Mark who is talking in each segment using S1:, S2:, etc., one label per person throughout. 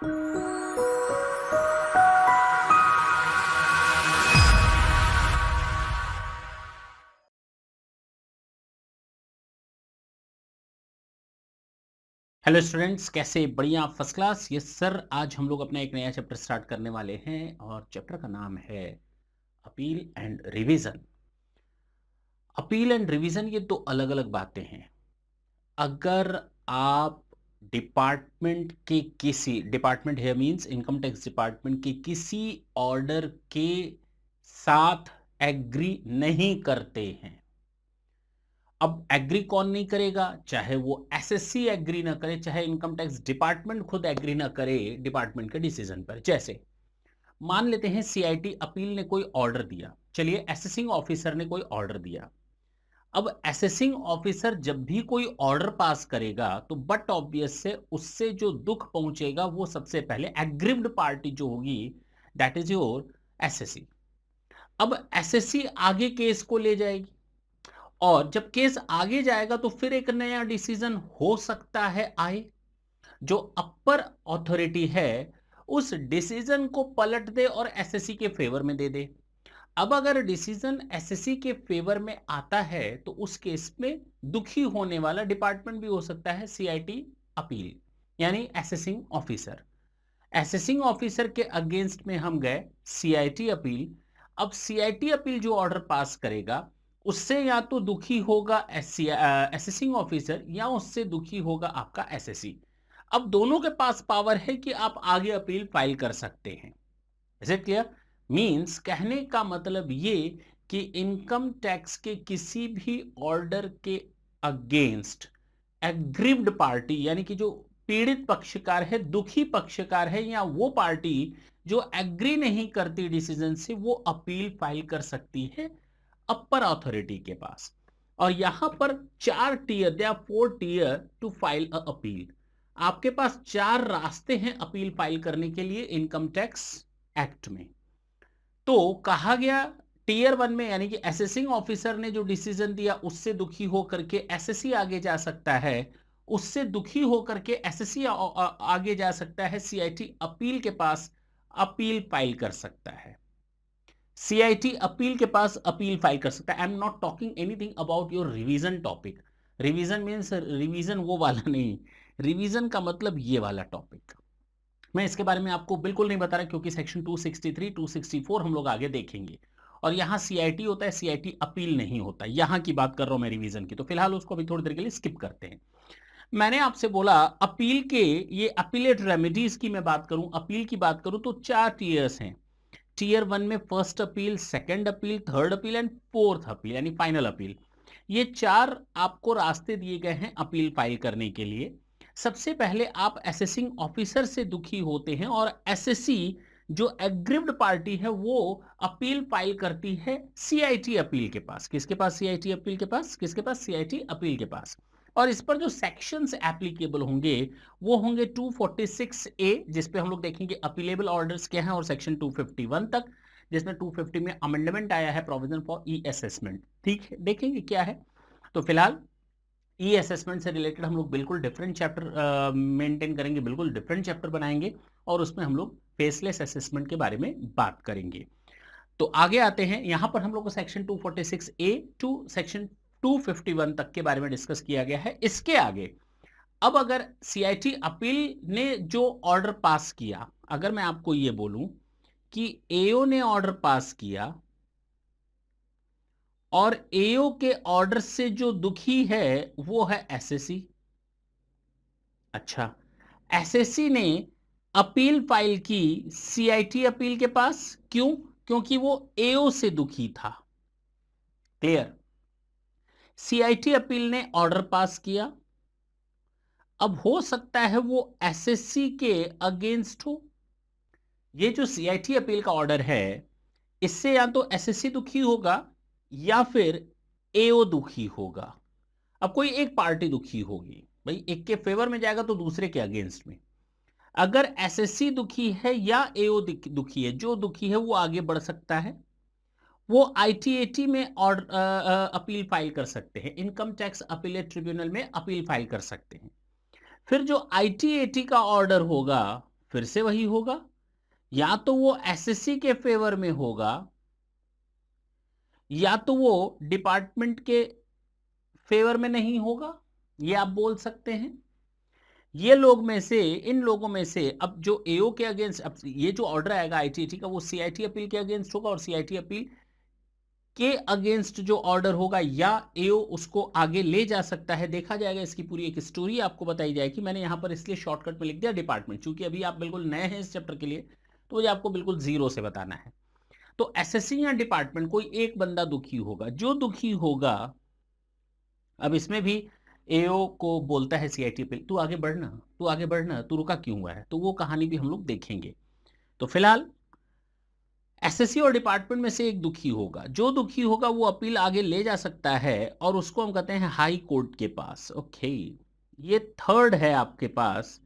S1: Hello students, कैसे? बढ़िया, first class. Yes sir, आज हम लोग अपना एक नया चैप्टर स्टार्ट करने वाले हैं और चैप्टर का नाम है appeal and revision. Appeal and revision ये दो अलग अलग बातें हैं। अगर आप डिपार्टमेंट के किसी डिपार्टमेंट है मींस इनकम टैक्स डिपार्टमेंट के किसी ऑर्डर के साथ एग्री नहीं करते हैं। अब एग्री कौन नहीं करेगा? चाहे वो एसएससी एग्री ना करे, चाहे इनकम टैक्स डिपार्टमेंट खुद एग्री ना करे डिपार्टमेंट के डिसीजन पर। जैसे मान लेते हैं सीआईटी अपील ने कोई ऑर्डर दिया, चलिए असेसिंग ऑफिसर ने कोई ऑर्डर दिया। अब असेसिंग ऑफिसर जब भी कोई ऑर्डर पास करेगा तो बट ऑब्वियस से उससे जो दुख पहुंचेगा वो सबसे पहले एग्रीव्ड पार्टी जो होगी, दैट इज योर एसएससी। अब एसएससी आगे केस को ले जाएगी और जब केस आगे जाएगा तो फिर एक नया डिसीजन हो सकता है आए, जो अपर अथॉरिटी है उस डिसीजन को पलट दे और एसएससी के फेवर में दे दे। अब अगर डिसीजन एसएससी के फेवर में आता है तो उस केस में दुखी होने वाला डिपार्टमेंट भी हो सकता है सीआईटी अपील, यानी असेसिंग ऑफिसर। असेसिंग ऑफिसर के अगेंस्ट में हम गए सीआईटी अपील। अब सीआईटी अपील जो ऑर्डर पास करेगा उससे या तो दुखी होगा असेसिंग ऑफिसर या उससे दुखी होगा आपका एसएससी। अब दोनों के पास पावर है कि आप आगे अपील फाइल कर सकते हैं। Is it clear? मींस कहने का मतलब ये कि इनकम टैक्स के किसी भी ऑर्डर के अगेंस्ट एग्रीव्ड पार्टी, यानी कि जो पीड़ित पक्षकार है, दुखी पक्षकार है, या वो पार्टी जो एग्री नहीं करती डिसीजन से, वो अपील फाइल कर सकती है अपर अथॉरिटी के पास। और यहां पर 4 tier, they are 4 tier to file a appeal. आपके पास 4 रास्ते हैं अपील फाइल करने के लिए इनकम टैक्स एक्ट में। तो कहा गया टीयर 1 में, यानी कि असेसिंग ऑफिसर ने जो डिसीजन दिया उससे दुखी होकर के एसएससी आगे जा सकता है, उससे दुखी होकर के एसएससी आगे जा सकता है सीआईटी अपील के पास, अपील फाइल कर सकता है। सीआईटी अपील के पास अपील फाइल कर सकता है। आई am not talking anything about your revision topic. Revision means revision वो वाला नहीं, रिवीजन का मतलब ये वाला टॉपिक। मैं इसके बारे में आपको बिल्कुल नहीं बता रहा क्योंकि सेक्शन 263 264 हम लोग आगे देखेंगे और यहां सीआईटी होता है, सीआईटी अपील नहीं होता। यहां की बात कर रहा हूं मैं रिवीजन की, तो फिलहाल उसको अभी थोड़ी देर के लिए स्किप करते हैं। मैंने आपसे बोला अपील के, ये अपीलेट रेमेडीज की मैं बात करूं, अपील की बात करूं तो 4 टियर्स हैं। टियर 1 में first appeal, second appeal, third appeal and fourth appeal, यानी फाइनल अपील। ये 4 आपको रास्ते दिए गए हैं अपील फाइल करने के लिए। सबसे पहले आप असेसिंग ऑफिसर से दुखी होते हैं और एसएससी जो एग्रीव्ड पार्टी है वो अपील फाइल करती है सीआईटी अपील के पास। किसके पास? सीआईटी अपील के पास। किसके पास? सीआईटी अपील के पास। और इस पर जो सेक्शंस एप्लीकेबल होंगे वो होंगे 246 ए, जिसपे हम लोग देखेंगे अपीलेबल ऑर्डर्स क्या हैं, और सेक्शन 251 तक, जिसमें 250 में अमेंडमेंट आया है, प्रोविजन फॉर ई असेसमेंट। ठीक है, देखेंगे क्या है। तो फिलहाल ई असेसमेंट से रिलेटेड हम लोग बिल्कुल डिफरेंट चैप्टर मेंटेन करेंगे, बिल्कुल डिफरेंट चैप्टर बनाएंगे और उसमें हम लोग फेसलेस असेसमेंट के बारे में बात करेंगे। तो आगे आते हैं, यहां पर हम लोग को सेक्शन 246 ए टू सेक्शन 251 तक के बारे में डिस्कस किया गया है। इसके आगे अब अगर सीआईटी अपील ने जो ऑर्डर पास किया, अगर मैं आपको ये बोलूं कि एओ ने ऑर्डर पास किया और एओ के ऑर्डर से जो दुखी है वो है एसएससी। अच्छा, एसएससी ने अपील फाइल की सीआईटी अपील के पास, क्यों? क्योंकि वो एओ से दुखी था। क्लियर? सीआईटी अपील ने ऑर्डर पास किया, अब हो सकता है वो एसएससी के अगेंस्ट हो। ये जो सीआईटी अपील का ऑर्डर है इससे या तो एसएससी दुखी होगा या फिर एओ दुखी होगा। अब कोई एक पार्टी दुखी होगी, भाई एक के फेवर में जाएगा तो दूसरे के अगेंस्ट में। अगर एसएससी दुखी है या एओ दुखी है, जो दुखी है वो आगे बढ़ सकता है, वो आईटीएटी में और अपील फाइल कर सकते हैं, इनकम टैक्स अपीलेट ट्रिब्यूनल में अपील फाइल कर सकते हैं। फिर जो आईटीएटी का ऑर्डर होगा फिर से वही होगा, या तो वो एसएससी के फेवर में होगा या तो वो डिपार्टमेंट के फेवर में नहीं होगा, ये आप बोल सकते हैं। ये लोग में से, इन लोगों में से, अब जो एओ के अगेंस्ट, अब ये जो ऑर्डर आएगा आईटीटी का वो सीआईटी अपील के अगेंस्ट होगा, और सीआईटी अपील के अगेंस्ट जो ऑर्डर होगा या एओ उसको आगे ले जा सकता है, देखा जाएगा। इसकी पूरी एक स्टोरी आपको बताई जाएगी। मैंने यहां पर इसलिए शॉर्टकट में लिख दिया डिपार्टमेंट, क्योंकि अभी आप बिल्कुल नए हैं इस चैप्टर के लिए, तो मुझे आपको बिल्कुल जीरो से बताना है। तो एसएससी या डिपार्टमेंट, कोई एक बंदा दुखी होगा। जो दुखी होगा, अब इसमें भी एओ को बोलता है सीआईटी अपील, तू आगे बढ़ना, तू आगे बढ़ना, तू रुका क्यों हुआ है, तो वो कहानी भी हम लोग देखेंगे। तो फिलहाल एसएससी और डिपार्टमेंट में से एक दुखी होगा। जो दुखी होगा वो अपील आगे ले जा सकता है, और उसको हम कहते हैं हाई कोर्ट के पास। ओके, ये थर्ड है आपके पास,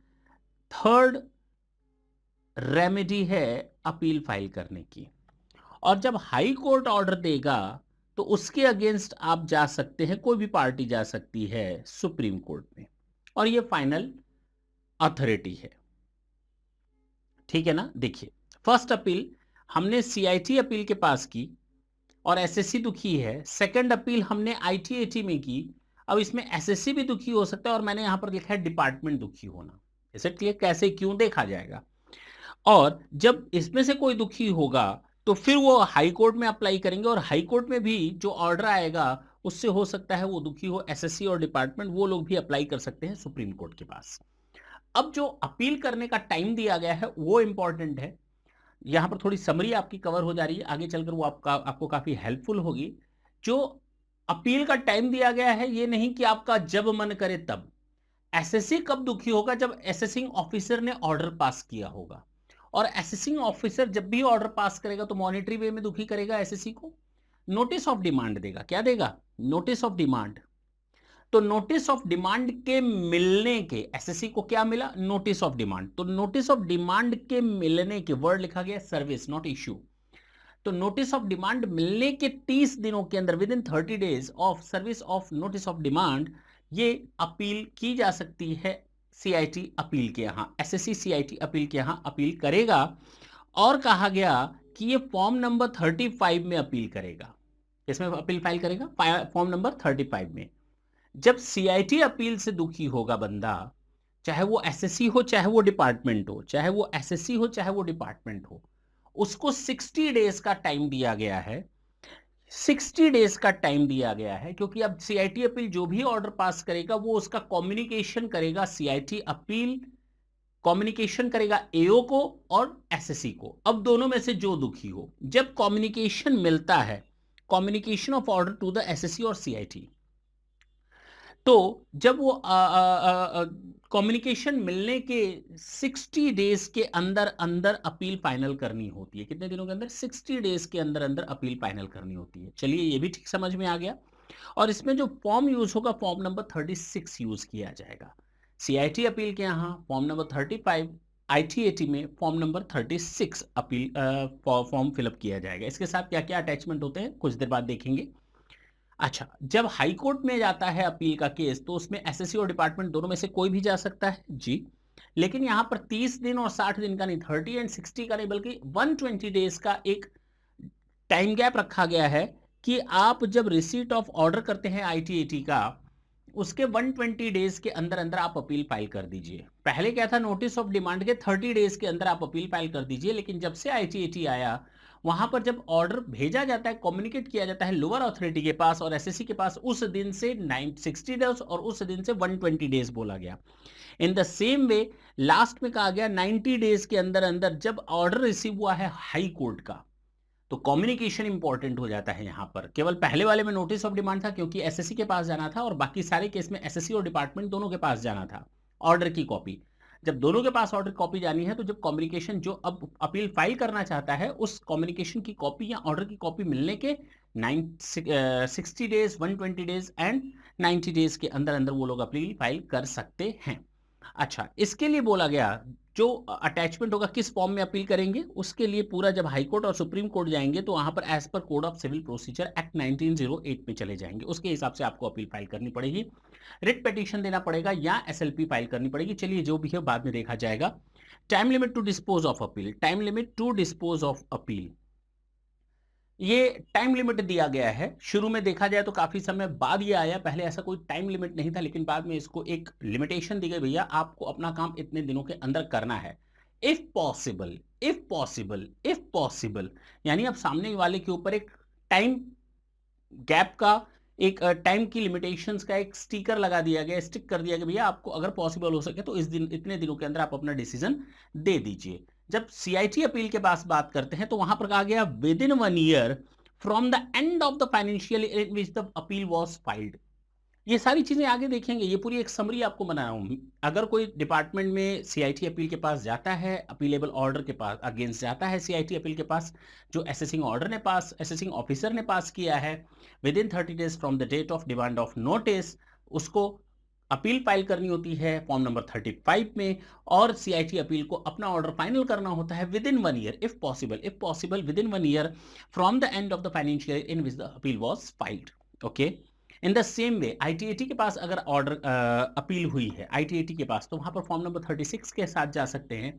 S1: थर्ड रेमेडी है अपील फाइल करने की। और जब हाई कोर्ट ऑर्डर देगा तो उसके अगेंस्ट आप जा सकते हैं, कोई भी पार्टी जा सकती है सुप्रीम कोर्ट में, और ये फाइनल अथॉरिटी है। ठीक है ना। देखिए, फर्स्ट अपील हमने सीआईटी अपील के पास की और एसएससी दुखी है। सेकंड अपील हमने आईटीएटी में की, अब इसमें एसएससी भी दुखी हो सकता है, और मैंने यहां पर लिखा है डिपार्टमेंट दुखी होना। इसे क्लियर कैसे क्यों देखा जाएगा। और जब इसमें से कोई दुखी होगा तो फिर वो हाई कोर्ट में अप्लाई करेंगे, और हाई कोर्ट में भी जो ऑर्डर आएगा उससे हो सकता है वो दुखी हो एसएससी और डिपार्टमेंट, वो लोग भी अप्लाई कर सकते हैं सुप्रीम कोर्ट के पास। अब जो अपील करने का टाइम दिया गया है वो इंपॉर्टेंट है। यहां पर थोड़ी समरी आपकी कवर हो जा रही है, आगे चलकर वो आपको काफी हेल्पफुल होगी। जो अपील का टाइम दिया गया है ये नहीं कि आपका जब मन करे तब। एसएससी कब दुखी होगा, जब एसेसिंग ऑफिसर ने ऑर्डर पास किया होगा, और एसेसिंग ऑफिसर जब भी ऑर्डर पास करेगा तो मॉनिटरी वे में दुखी करेगा एसएससी को, नोटिस ऑफ डिमांड देगा। क्या देगा? Notice of demand. तो नोटिस ऑफ डिमांड के मिलने के, एसएससी को क्या मिला? Notice of demand. तो नोटिस ऑफ डिमांड के मिलने के, वर्ड लिखा गया सर्विस नॉट इश्यू, तो नोटिस ऑफ डिमांड मिलने के 30 दिनों के अंदर, with in 30 days of service of notice of demand, ये अपील की जा सकती है सीआईटी अपील के यहां। एसएससी सीआईटी अपील के यहां अपील करेगा, और कहा गया कि ये फॉर्म नंबर 35 में अपील करेगा। इसमें अपील फाइल करेगा फॉर्म नंबर 35 में। जब सीआईटी अपील से दुखी होगा बंदा, चाहे वो एसएससी हो चाहे वो डिपार्टमेंट हो, चाहे वो एसएससी हो चाहे वो डिपार्टमेंट हो, उसको 60 डेज का टाइम दिया गया है। 60 डेज का टाइम दिया गया है, क्योंकि अब सीआईटी अपील जो भी ऑर्डर पास करेगा वो उसका कम्युनिकेशन करेगा, सीआईटी अपील कम्युनिकेशन करेगा एओ को और एसएससी को। अब दोनों में से जो दुखी हो, जब कम्युनिकेशन मिलता है, communication of order to the assessee और सीआईटी, तो जब वो कम्युनिकेशन मिलने के 60 डेज के अंदर अंदर अपील फाइनल करनी होती है। कितने दिनों के अंदर? 60 डेज के अंदर अंदर अपील फाइनल करनी होती है। चलिए, ये भी ठीक समझ में आ गया। और इसमें जो फॉर्म यूज होगा, फॉर्म नंबर 36 यूज किया जाएगा। सीआईटी अपील के यहाँ फॉर्म नंबर 35, आईटीएटी में form number 36 appeal form fill up किया जाएगा। इसके साथ क्या क्या अटैचमेंट होते हैं कुछ देर बाद देखेंगे। अच्छा, जब हाई कोर्ट में जाता है अपील का केस, तो उसमें एसएससी और डिपार्टमेंट दोनों में से कोई भी जा सकता है जी। लेकिन यहां पर 30 दिन और 60 दिन का नहीं, 30 एंड 60 का नहीं, बल्कि 120 डेज का एक टाइम गैप रखा गया है कि आप जब रिसीट ऑफ ऑर्डर करते हैं आईटीएटी का, उसके 120 डेज के अंदर अंदर आप अपील फाइल कर दीजिए। पहले क्या था, नोटिस ऑफ डिमांड के 30 डेज के अंदर आप अपील फाइल कर दीजिए, लेकिन जब से आईटीएटी आया, वहां पर जब ऑर्डर भेजा जाता है, कम्युनिकेट किया जाता है लोअर अथॉरिटी के पास और एसएससी के पास, उस दिन से 60 डेज और उस दिन से 120 डेज बोला गया। इन द सेम वे लास्ट में कहा गया 90 डेज के अंदर अंदर जब ऑर्डर रिसीव हुआ है हाई कोर्ट का, तो कम्युनिकेशन इंपॉर्टेंट हो जाता है। यहां पर केवल पहले वाले में नोटिस ऑफ डिमांड था, क्योंकि एसएससी के पास जाना था, और बाकी सारे केस में एसएससी और डिपार्टमेंट दोनों के पास जाना था ऑर्डर की कॉपी। जब दोनों के पास ऑर्डर कॉपी जानी है, तो जब कम्युनिकेशन जो अब अपील फाइल करना चाहता है, उस कम्युनिकेशन की कॉपी या ऑर्डर की कॉपी मिलने के 60 डेज, 120 डेज एंड 90 डेज के अंदर अंदर वो लोग अपील फाइल कर सकते हैं। अच्छा, इसके लिए बोला गया जो अटैचमेंट होगा किस फॉर्म में अपील करेंगे, उसके लिए पूरा जब हाई कोर्ट और सुप्रीम कोर्ट जाएंगे तो वहां पर as per code of civil procedure act 1908 में चले जाएंगे, उसके हिसाब से आपको अपील फाइल करनी पड़ेगी, रिट पिटीशन देना पड़ेगा या एसएलपी फाइल करनी पड़ेगी। चलिए, जो भी है बाद में देखा जाएगा। Time limit to dispose of appeal, time limit to dispose of appeal, ये टाइम लिमिट दिया गया है। शुरू में देखा जाए तो काफी समय बाद ये आया, पहले ऐसा कोई टाइम लिमिट नहीं था, लेकिन बाद में इसको एक लिमिटेशन दी गई, भैया आपको अपना काम इतने दिनों के अंदर करना है। If possible, if possible, if possible, यानी अब सामने वाले के ऊपर एक टाइम गैप का, एक टाइम की लिमिटेशंस का एक स्टिकर लगा दिया गया, स्टिक कर दिया गया, भैया आपको अगर पॉसिबल हो सके तो इस दिन इतने दिनों के अंदर आप अपना डिसीजन दे दीजिए। जब सीआईटी अपील के पास बात करते हैं तो वहां पर कहा गया with in 1 year from the end of the financial in which the appeal was filed. ये सारी चीजें आगे देखेंगे, ये पूरी एक समरी आपको बना रहा हूं। अगर कोई डिपार्टमेंट में सीआईटी अपील के पास जाता है, अपीलेबल ऑर्डर के पास अगेंस्ट जाता है सीआईटी अपील के पास, जो असेसिंग ऑर्डर ने पास, असेसिंग ऑफिसर ने पास किया है, within 30 days from the date of demand of notice, उसको अपील फाइल करनी होती है फॉर्म नंबर 35 में, और सीआईटी अपील को अपना ऑर्डर फाइनल करना होता है with in 1 year, if possible with in 1 year from the end of the financial in which the appeal was filed. Okay, in the same way ITAT के पास अगर order appeal हुई है ITAT के पास, तो वहां पर फॉर्म नंबर 36 के साथ जा सकते हैं,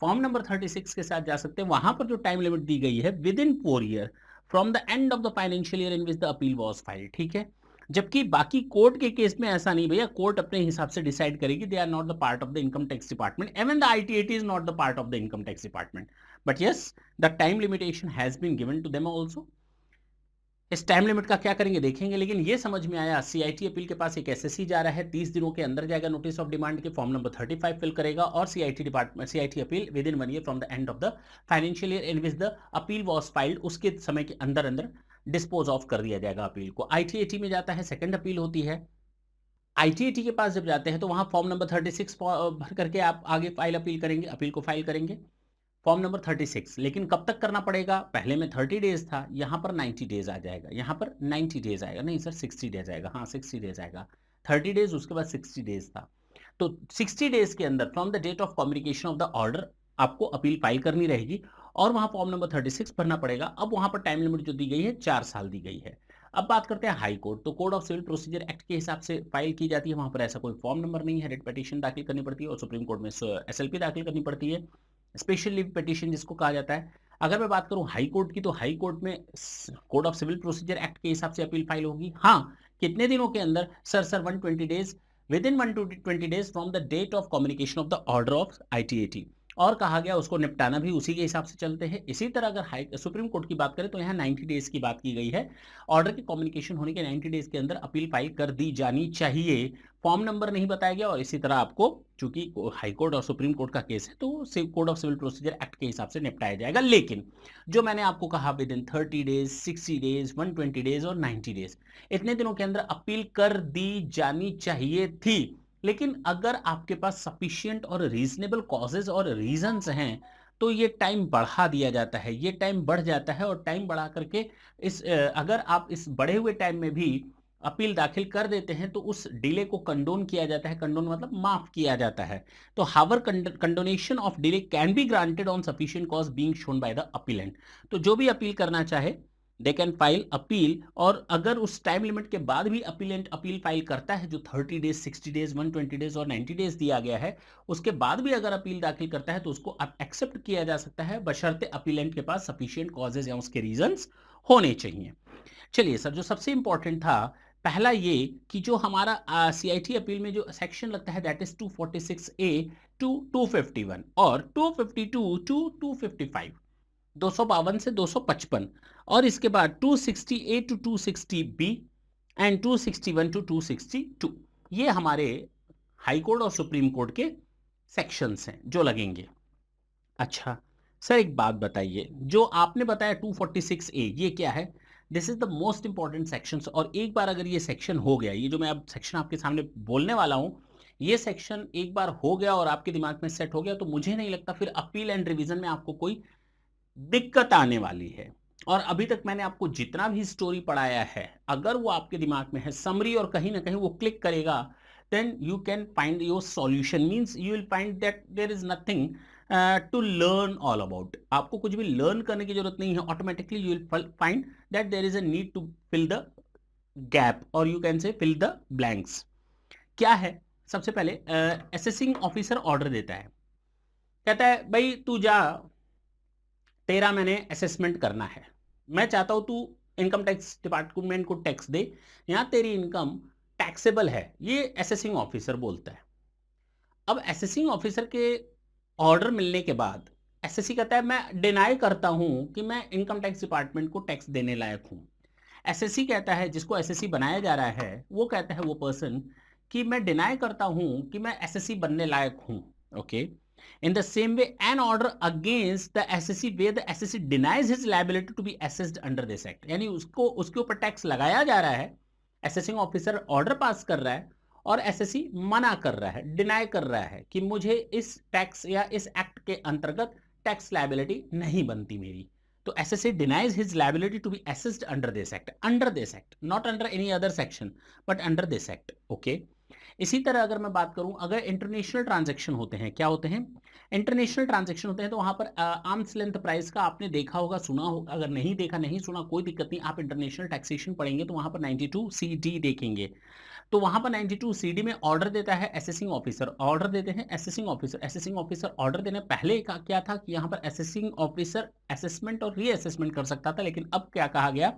S1: फॉर्म नंबर 36 के साथ जा सकते हैं। वहां पर जो टाइम लिमिट दी गई है with in 4 year from the end of the financial year in which the appeal was filed, ठीक है। जबकि बाकी कोर्ट के केस में ऐसा नहीं, भैया कोर्ट अपने हिसाब से डिसाइड करेगी, they are not the part of the income tax department, even the ITAT is not the part of the income tax department, but yes the time limitation has been given to them also. इस time limit का क्या करेंगे देखेंगे, लेकिन ये समझ में आया सीआईटी अपील के पास एक एसएससी जा रहा है, 30 दिनों के अंदर जाएगा नोटिस ऑफ डिमांड के, फॉर्म नंबर 35 फिल करेगा, और CIT department CIT appeal with in 1 year from the end of the financial year in which the appeal was filed, उसके समय के अंदर अंदर डिस्पोज ऑफ कर दिया जाएगा अपील को। आईटीएटी में जाता है, सेकंड अपील होती है। आईटीएटी के पास जब जाते हैं तो वहां फॉर्म नंबर 36 भर करके आप आगे फाइल अपील करेंगे, अपील को फाइल करेंगे, फॉर्म नंबर 36। लेकिन कब तक करना पड़ेगा, पहले में 30 डेज था, यहां पर 90 डेज आ जाएगा, यहां पर 90 डेज आएगा, नहीं सर 60 डेज आएगा, हाँ 60 डेज आएगा, 30 डेज उसके बाद 60 डेज था, तो 60 डेज के अंदर from the date of communication of the order आपको अपील फाइल करनी रहेगी, और वहां फॉर्म नंबर 36 भरना पड़ेगा। अब वहां पर टाइम लिमिट जो दी गई है 4 साल दी गई है। अब बात करते हैं हाई कोर्ट, तो code of civil procedure act के हिसाब से फाइल की जाती है, वहां पर ऐसा कोई फॉर्म नंबर नहीं है, रिट पिटीशन दाखिल करनी पड़ती है, और सुप्रीम कोर्ट में एसएलपी दाखिल करनी पड़ती है, स्पेशल लीव पिटीशन जिसको कहा जाता है। अगर मैं बात करूं हाई कोर्ट की, तो हाई कोर्ट में code of civil procedure act के हिसाब से अपील फाइल होगी। हाँ, कितने दिनों के अंदर, sir 120 days, within 120 days from the date of communication of the order of ITAT, और कहा गया उसको निपटाना भी उसी के हिसाब से चलते हैं। इसी तरह अगर हाई सुप्रीम कोर्ट की बात करें तो यहाँ 90 डेज की बात की गई है, ऑर्डर की कम्युनिकेशन होने के 90 डेज के अंदर अपील फाइल कर दी जानी चाहिए। फॉर्म नंबर नहीं बताया गया, और इसी तरह आपको, चूंकि हाई कोर्ट और सुप्रीम कोर्ट का केस है, तो code of civil procedure act के हिसाब से निपटाया जाएगा। लेकिन जो मैंने आपको कहा with in 30 days, 60 days, 120 days और 90 डेज, इतने दिनों के अंदर अपील कर दी जानी चाहिए थी। लेकिन अगर आपके पास सफिशिएंट और रीजनेबल कॉजेज और रीजंस हैं, तो ये टाइम बढ़ा दिया जाता है, ये टाइम बढ़ जाता है, और टाइम बढ़ा करके अगर आप इस बढ़े हुए टाइम में भी अपील दाखिल कर देते हैं तो उस डिले को कंडोन किया जाता है, कंडोन मतलब माफ किया जाता है। तो however condonation of delay can be granted on sufficient cause being shown by the appellant. तो जो भी अपील करना चाहे दे कैन फाइल अपील, और अगर उस टाइम लिमिट के बाद भी अपीलेंट अपील फाइल करता है, जो 30 डेज, 60 डेज, 120 डेज और 90 डेज दिया गया है, उसके बाद भी अगर अपील दाखिल करता है तो उसको एक्सेप्ट किया जा सकता है, बशर्ते अपीलेंट के पास सफिशिएंट कॉजेज या उसके रीजंस होने चाहिए। चलिए सर, जो सबसे इंपॉर्टेंट था, पहला ये कि जो हमारा सीआईटी अपील में जो सेक्शन लगता है दैट इज 246A टू 251 और 252 टू 255, 252 से 255, और इसके बाद 260A to 260B and 261 to 262, ये हमारे हाई कोर्ट और सुप्रीम कोर्ट के सेक्शंस हैं जो लगेंगे। अच्छा सर, एक बात बताइए, जो आपने बताया 246A, ये क्या है? This is the most important section, और एक बार अगर ये सेक्शन हो गया, ये जो मैं अब सेक्शन आपके सामने बोलने वाला हूं, ये सेक्शन एक बार हो गया और आपके दिमाग में सेट हो गया, तो मुझे नहीं लगता फिर अपील एंड रिवीजन में आपको कोई दिक्कत आने वाली है। और अभी तक मैंने आपको जितना भी स्टोरी पढ़ाया है, अगर वो आपके दिमाग में है समरी और कहीं ना कहीं वो क्लिक करेगा, then you can find your solution, means you will find that there is nothing to learn all about. आपको कुछ भी लर्न करने की जरूरत नहीं है, automatically you will find that there is a need to fill the gap, or you can say fill the blanks. क्या है? सबसे पहले असेसिंग ऑफिसर ऑर्डर देता है, कहता है भाई तू जा, तेरा मैंने असेसमेंट करना है, मैं चाहता हूं तू इनकम टैक्स डिपार्टमेंट को टैक्स दे, या तेरी इनकम टैक्सेबल है, ये असेसिंग ऑफिसर बोलता है। अब असेसिंग ऑफिसर के ऑर्डर मिलने के बाद एसएससी कहता है मैं डिनाई करता हूं कि मैं इनकम टैक्स डिपार्टमेंट को टैक्स देने लायक हूं। एसएससी कहता है, जिसको एसएससी बनाया जा रहा है वो कहता है, वो पर्सन, कि मैं डिनाई करता हूं कि मैं एसएससी बनने लायक हूं। Okay, in the same way an order against the assessee where the assessee denies his liability to be assessed under this act, यानी उसको उसके ऊपर टैक्स लगाया जा रहा है, असेसिंग ऑफिसर ऑर्डर पास कर रहा है और एसएससी मना कर रहा है, डिनाई कर रहा है कि मुझे इस टैक्स या इस एक्ट के अंतर्गत टैक्स लायबिलिटी नहीं बनती मेरी। तो assessee denies his liability to be assessed under this act, not under any other section but under this act. Okay, इसी तरह अगर मैं बात करूं, अगर इंटरनेशनल ट्रांजैक्शन होते हैं, क्या होते हैं, इंटरनेशनल ट्रांजैक्शन होते हैं, तो वहां पर आर्म्स लेंथ प्राइस का आपने देखा होगा, सुना होगा, अगर नहीं देखा नहीं सुना कोई दिक्कत नहीं, आप इंटरनेशनल टैक्सेशन पढ़ेंगे तो वहां पर 92 सी देखेंगे। तो वहां पर 92 सीडी में ऑर्डर देता है असेसिंग ऑफिसर, ऑर्डर देते हैं असेसिंग ऑफिसर ऑर्डर देने पहले का क्या था कि यहां पर असेसिंग ऑफिसर असेसमेंट और रीअसेसमेंट कर सकता था, लेकिन अब क्या कहा गया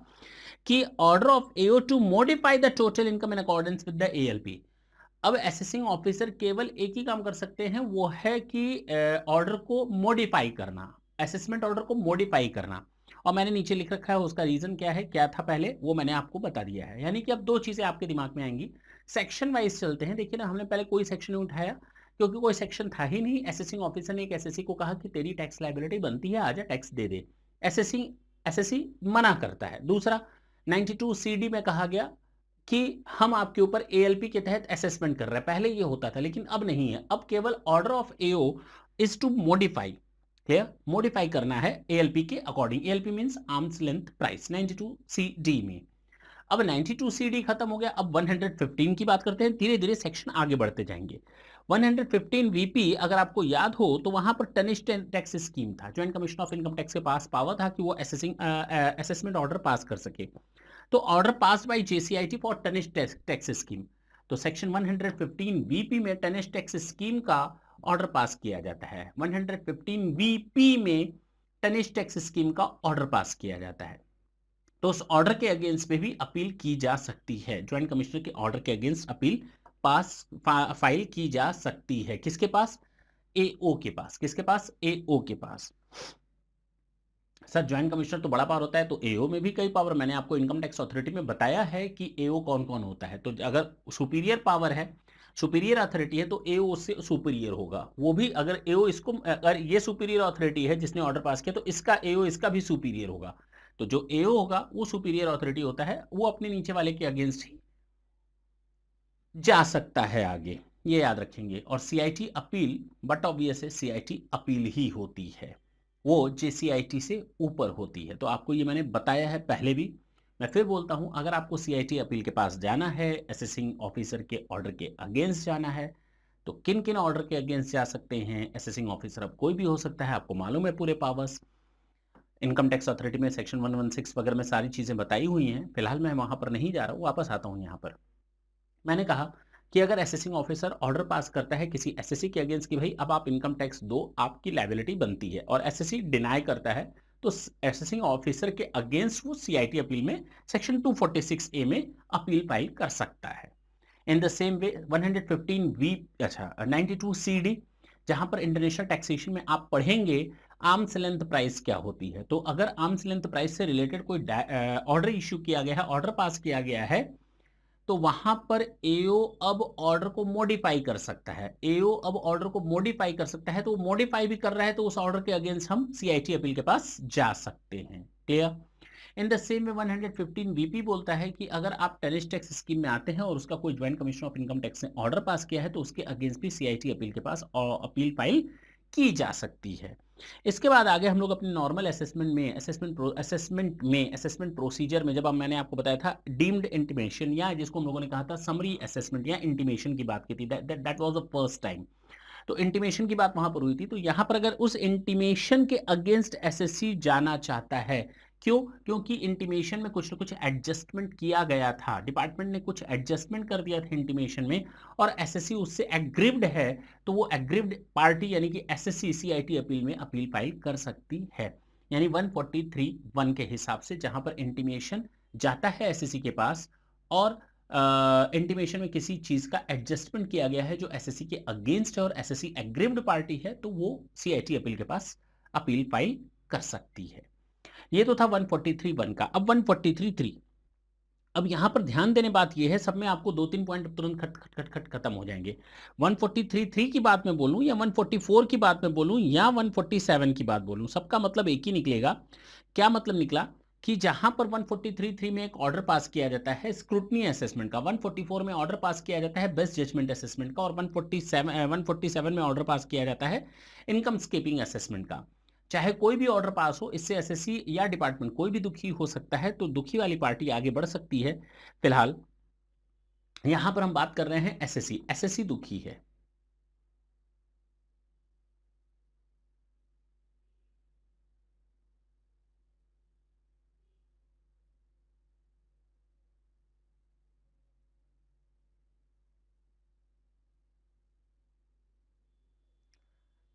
S1: कि order of AO to modify the total income in accordance with the ALP. अब असेसिंग ऑफिसर केवल एक ही काम कर सकते हैं, वो है कि ऑर्डर को मॉडिफाई करना, असेसमेंट ऑर्डर को मॉडिफाई करना। और मैंने नीचे लिख रखा है उसका रीजन क्या है, क्या था पहले वो मैंने आपको बता दिया है। यानी कि अब दो चीजें आपके दिमाग में आएंगी, सेक्शन वाइज चलते हैं। देखिए ना, हमने पहले कोई सेक्शन नहीं उठाया क्योंकि कोई सेक्शन था ही नहीं। असेसिंग ऑफिसर ने एक एसएससी को कहा कि तेरी टैक्स लायबिलिटी बनती है, आजा टैक्स दे दे। एसएससी एसएससी मना करता है। दूसरा, 92 सीडी में कहा गया कि हम आपके ऊपर एएलपी के तहत असेसमेंट कर रहे हैं। पहले ये होता था लेकिन अब नहीं है, अब केवल order of AO is to modify, clear, modify करना है एएलपी के अकॉर्डिंग। ALP means arm's length price 92 CD में। अब 92 सीडी खत्म हो गया, अब 115 की बात करते हैं। धीरे धीरे सेक्शन आगे बढ़ते जाएंगे। 115 वीपी अगर आपको याद हो तो वहां पर टनिश टैक्स स्कीम था, joint commission of income tax के पास पावर था कि वो असेसमेंट ऑर्डर पास कर सके। तो order pass by JCIT for tonnage tax scheme, तो सेक्शन 115 वीपी में टनिश टैक्स स्कीम का ऑर्डर पास किया जाता है। 115 वीपी में टनिश टैक्स स्कीम का ऑर्डर पास किया जाता है। तो उस ऑर्डर के अगेंस्ट में भी अपील की जा सकती है, ज्वाइंट कमिश्नर के ऑर्डर के अगेंस्ट अपील फाइल की जा सकती है। किसके पास? एओ के पास। किसके पास? एओ के पास। सर ज्वाइंट कमिश्नर तो बड़ा पावर होता है, तो एओ में भी कई पावर, मैंने आपको इनकम टैक्स अथॉरिटी में बताया है कि एओ कौन कौन होता है। तो अगर सुपीरियर पावर है, सुपीरियर अथॉरिटी है, तो एओ उससे सुपीरियर होगा। वो भी अगर एओ इसको, अगर ये सुपीरियर अथॉरिटी है जिसने ऑर्डर पास किया, तो इसका एओ इसका भी सुपीरियर होगा। तो जो एओ होगा वो सुपीरियर अथॉरिटी होता है, वो अपने नीचे वाले के अगेंस्ट ही जा सकता है आगे, ये याद रखेंगे। और सीआईटी अपील, बट ऑब्वियस है सीआईटी अपील ही होती है, वो जेसीआईटी से ऊपर होती है। तो आपको ये मैंने बताया है पहले भी, मैं फिर बोलता हूं, अगर आपको सीआईटी अपील के पास जाना है, असेसिंग ऑफिसर के ऑर्डर के अगेंस्ट जाना है, तो किन किन ऑर्डर के अगेंस्ट जा सकते हैं। असेसिंग ऑफिसर अब कोई भी हो सकता है, आपको मालूम है पूरे पावर्स। इनकम टैक्स अथॉरिटी में सेक्शन 116 वगैरह में सारी चीजें बताई हुई हैं। फिलहाल मैं वहां पर नहीं जा रहा हूँ, वापस आता हूँ यहाँ पर। मैंने कहा कि अगर असेसिंग ऑफिसर ऑर्डर पास करता है किसी एसएससी के अगेंस्ट कि भाई अब आप इनकम टैक्स दो, आपकी लायबिलिटी बनती है, और एसएससी डिनाई करता है, तो असेसिंग ऑफिसर के अगेंस्ट वो सीआईटी अपील में सेक्शन 246 ए में अपील फाइल कर सकता है। In the same way 115 V, अच्छा 92 सीडी, जहां पर इंटरनेशनल टैक्सेशन में आप पढ़ेंगे आर्म्स लेंथ प्राइस क्या होती है। तो अगर आर्म्स लेंथ प्राइस से रिलेटेड कोई ऑर्डर इश्यू किया गया है, ऑर्डर पास किया गया है, तो वहां पर एओ अब ऑर्डर को मॉडिफाई कर सकता है। एओ अब ऑर्डर को मॉडिफाई कर सकता है, तो वो मॉडिफाई भी कर रहा है, तो उस ऑर्डर के अगेंस्ट हम सीआईटी अपील के पास जा सकते हैं। क्लियर? इन द सेम में 115 वीपी बोलता है कि अगर आप टेरिस टैक्स स्कीम में आते हैं और उसका कोई joint commission of income tax ने ऑर्डर पास किया है, तो उसके अगेंस्ट भी सीआईटी अपील के पास अपील फाइल की जा सकती है। इसके बाद आगे हम लोग अपने नॉर्मल असेसमेंट प्रोसीजर में, जब अब मैंने आपको बताया था डीम्ड इंटीमेशन, या जिसको हम लोगों ने कहा था समरी असेसमेंट या इंटीमेशन की बात की थी, that was the first time. तो इंटीमेशन की बात वहां पर हुई थी। तो यहां पर अगर उस इंटीमेशन के अगेंस्ट एसएससी जाना चाहता है, क्यों? क्योंकि इंटीमेशन में कुछ न कुछ एडजस्टमेंट किया गया था। डिपार्टमेंट ने कुछ एडजस्टमेंट कर दिया था इंटीमेशन में और एसएससी उससे एग्रीव्ड है, तो वो एग्रीव्ड पार्टी यानी कि एसएससी सीआईटी अपील में अपील फाइल कर सकती है। यानी 143(1) के हिसाब से जहाँ पर इंटीमेशन जाता है एसएससी के पास और इंटीमेशन में किसी चीज़ का एडजस्टमेंट किया गया है जो एसएससी के अगेंस्ट है और एसएससी एग्रीव्ड पार्टी है, तो वो सीआईटी अपील के पास अपील फाइल कर सकती है। ये तो था 143(1) का। अब 143(3) अब यहां पर ध्यान देने बात ये है, सब में आपको 2-3 पॉइंट तुरंत खट खट खट खट खत्म हो जाएंगे। 143(3) की बात मैं बोलूं या 144 की बात मैं बोलूं या 147 की बात बोलूं, सबका मतलब एक ही निकलेगा। क्या मतलब निकला कि जहां पर 143(3) में एक ऑर्डर पास किया जाता है स्क्रूटनी असेसमेंट का, 144 में ऑर्डर पास किया जाता है बेस्ट जजमेंट असेसमेंट का और 147 में ऑर्डर पास किया जाता है इनकम स्केपिंग असेसमेंट का। चाहे कोई भी ऑर्डर पास हो, इससे एसएससी या डिपार्टमेंट कोई भी दुखी हो सकता है, तो दुखी वाली पार्टी आगे बढ़ सकती है। फिलहाल यहां पर हम बात कर रहे हैं एसएससी, एसएससी दुखी है।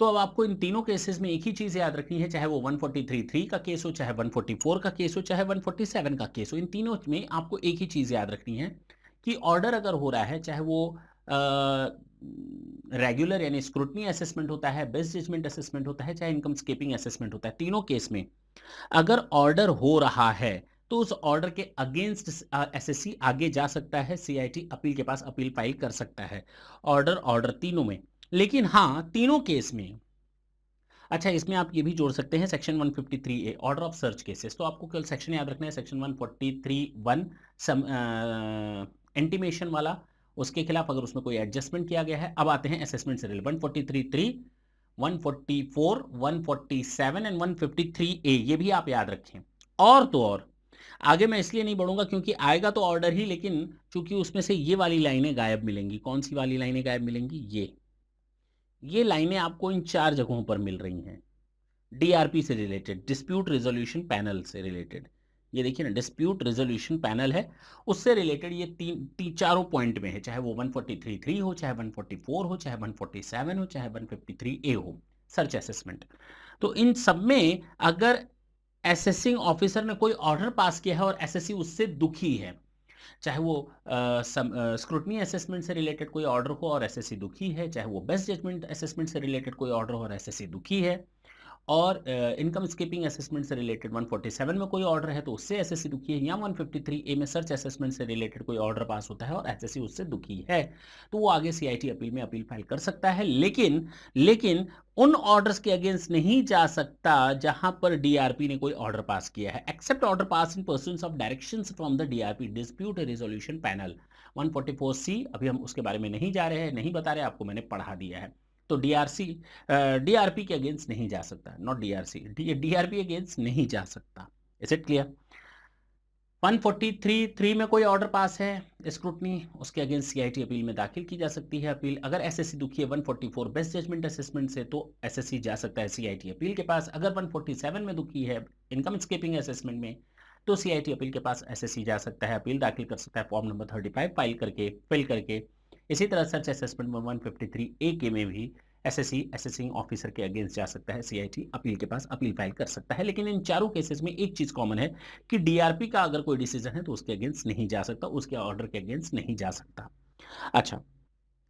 S1: तो अब आपको इन तीनों केसेस में एक ही चीज याद रखनी है, चाहे वो 143(3) का केस हो, चाहे 144 का केस हो, चाहे 147 का केस हो, इन तीनों में आपको एक ही चीज याद रखनी है कि ऑर्डर अगर हो रहा है, चाहे वो रेगुलर यानी स्क्रूटनी असेसमेंट होता है, बेस्ट जजमेंट असेसमेंट होता है, चाहे इनकम स्केपिंग असेसमेंट होता है, तीनों केस में अगर ऑर्डर हो रहा है तो उस ऑर्डर के अगेंस्ट एसएससी आगे जा सकता है, सीआईटी अपील के पास अपील फाइल कर सकता है। ऑर्डर ऑर्डर तीनों में, लेकिन हाँ तीनों केस में। अच्छा, इसमें आप ये भी जोड़ सकते हैं section 153A order of search cases. तो आपको केवल सेक्शन याद रखना है, सेक्शन 143(1) इंटीमेशन वाला, उसके खिलाफ अगर उसमें कोई एडजस्टमेंट किया गया है। अब आते हैं असेसमेंट से रिलेटेड 143(3), 144, 147 एंड 153A, ये भी आप याद रखें। और तो और आगे मैं इसलिए नहीं बढ़ूंगा क्योंकि आएगा तो ऑर्डर ही, लेकिन चूंकि उसमें से ये वाली लाइनें गायब मिलेंगी। कौन सी वाली लाइनें गायब मिलेंगी? ये लाइनें आपको इन 4 जगहों पर मिल रही हैं। डीआरपी से रिलेटेड, डिस्प्यूट रेजोल्यूशन पैनल से रिलेटेड, ये देखिए ना, डिस्प्यूट रेजोल्यूशन पैनल है, उससे रिलेटेड ये चारों पॉइंट में है, चाहे वो 143(3) हो, चाहे 144 हो, चाहे 147 हो, चाहे 153A हो, सर्च असेसमेंट। तो इन सब में अगर असेसिंग ऑफिसर ने कोई ऑर्डर पास किया है और एसएससी उससे दुखी है, चाहे वो स्क्रूटनी असेसमेंट से रिलेटेड कोई ऑर्डर हो और एसएससी दुखी है, चाहे वो बेस्ट जजमेंट असेसमेंट से रिलेटेड कोई ऑर्डर हो और एसएससी दुखी है, और इनकम स्कीपिंग असेसमेंट से रिलेटेड 147 में कोई ऑर्डर है तो उससे एसएससी दुखी है, या 153A में सर्च असेसमेंट से रिलेटेड कोई ऑर्डर पास होता है और एसएससी उससे दुखी है, तो वो आगे सीआईटी अपील में अपील फाइल कर सकता है। लेकिन उन ऑर्डर्स के अगेंस्ट नहीं जा सकता जहां पर डीआरपी ने कोई ऑर्डर पास किया है, except order pass in pursuance of directions from the DRP dispute resolution panel. 144C अभी हम उसके बारे में नहीं जा रहे हैं, नहीं बता रहे, आपको मैंने पढ़ा दिया है। तो डीआरपी के अगेंस्ट नहीं जा सकता, नॉट डीआरसी, डीआरपी अगेंस्ट नहीं जा सकता। Is it clear? 143(3) में कोई ऑर्डर पास है स्क्रूटनी, उसके अगेंस्ट सीआईटी अपील में दाखिल की जा सकती है अपील। अगर एसएससी दुखी है 144 बेस्ट जजमेंट असेसमेंट से, तो एसएससी जा सकता है सीआईटी अपील के पास। अगर 147 में दुखी है इनकम स्केपिंग असेसमेंट में, तो सीआईटी अपील के पास एसएससी जा सकता है, अपील दाखिल कर सकता है फॉर्म नंबर 35 फिल करके। इसी तरह सर्च असेसमेंट में 153A के में भी एसएससी असेसिंग ऑफिसर के अगेंस्ट जा सकता है, सीआईटी अपील के पास अपील फाइल कर सकता है। लेकिन इन चारों केसेस में एक चीज कॉमन है कि डीआरपी का अगर कोई डिसीजन है तो उसके अगेंस्ट नहीं जा सकता, उसके ऑर्डर के अगेंस्ट नहीं जा सकता। अच्छा,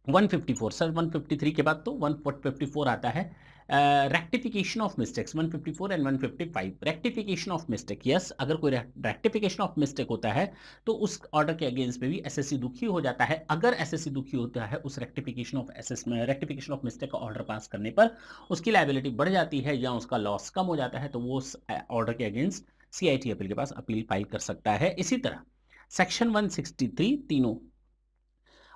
S1: 154 सर, 153 के बाद तो 154 आता है, rectification of mistakes. 154 and 155 rectification of mistake. Yes, अगर कोई रेक्टिफिकेशन ऑफ मिस्टेक होता है तो उस ऑर्डर के अगेंस्ट में भी एसएससी दुखी हो जाता है। अगर एसएससी दुखी होता है उस रेक्टिफिकेशन ऑफ मिस्टेक का ऑर्डर पास करने पर, उसकी लायबिलिटी बढ़ जाती है या उसका लॉस कम हो जाता है, तो वो उस ऑर्डर के अगेंस्ट सीआईटी अपील के पास अपील फाइल कर सकता है। इसी तरह सेक्शन 163 तीनों,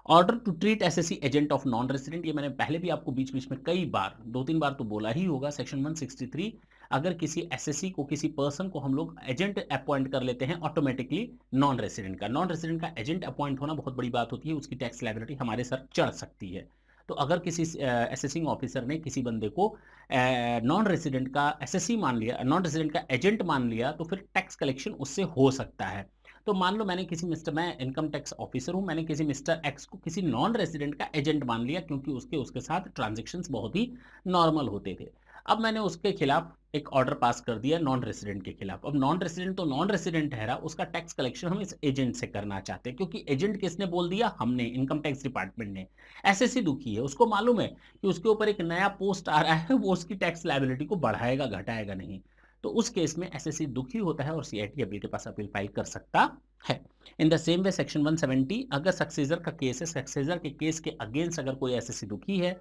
S1: order to treat assessee agent of non resident, ये मैंने पहले भी आपको बीच बीच में कई बार 2-3 बार तो बोला ही होगा। सेक्शन 163, अगर किसी एसएससी को, किसी पर्सन को हम लोग एजेंट अपॉइंट कर लेते हैं ऑटोमेटिकली नॉन रेसिडेंट का एजेंट अपॉइंट होना बहुत बड़ी बात होती है, उसकी टैक्स लायबिलिटी हमारे सर चढ़ सकती है। तो अगर किसी असेसिंग ऑफिसर ने किसी बंदे को नॉन रेसिडेंट का एसएससी मान लिया, नॉन रेसिडेंट का एजेंट मान लिया, तो फिर टैक्स कलेक्शन उससे हो सकता है। तो मान लो मैं इनकम टैक्स ऑफिसर हूँ, मैंने किसी मिस्टर एक्स को किसी नॉन रेसिडेंट का एजेंट मान लिया, क्योंकि उसके उसके साथ ट्रांजैक्शंस बहुत ही नॉर्मल होते थे। अब मैंने उसके खिलाफ एक ऑर्डर पास कर दिया नॉन रेसिडेंट के खिलाफ। अब नॉन रेसिडेंट तो नॉन रेसिडेंट ठहरा, उसका टैक्स कलेक्शन हम इस एजेंट से करना चाहते हैं, क्योंकि एजेंट किसने बोल दिया? हमने, इनकम टैक्स डिपार्टमेंट ने। एसएससी दुखी है, उसको मालूम है कि उसके ऊपर एक नया पोस्ट आ रहा है, वो उसकी टैक्स लायबिलिटी को बढ़ाएगा, घटाएगा नहीं। तो उस केस में एसएससी दुखी होता है और सीआईटी अपील के पास अपील फाइल कर सकता है। In the same way section 170, अगर सक्सेसर का केस है, सक्सेसर के केस के अगेंस्ट अगर कोई एसएससी दुखी है,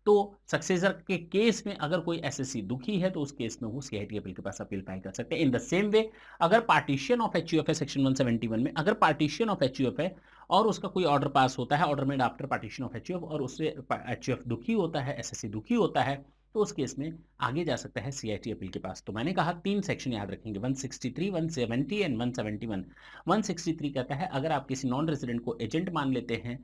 S1: तो सक्सेसर के केस में अगर कोई एसएससी दुखी है, तो उस केस में वो सीआईटी अपील के पास अपील फाइल कर सकते हैं। इन द सेम वे अगर पार्टीशन ऑफ एचयूएफ है, सेक्शन 171 में अगर पार्टीशन ऑफ एचयूएफ है और उसका कोई ऑर्डर पास होता है, order made after partition of HUF, और उससे एचयूएफ दुखी होता है, एसएससी दुखी होता है, तो उस केस में आगे जा सकता है सीआईटी अपील के पास। तो मैंने कहा 3 सेक्शन याद रखेंगे, 163, 170 एंड 171। 163 कहता है अगर आप किसी नॉन रेसिडेंट को एजेंट मान लेते हैं,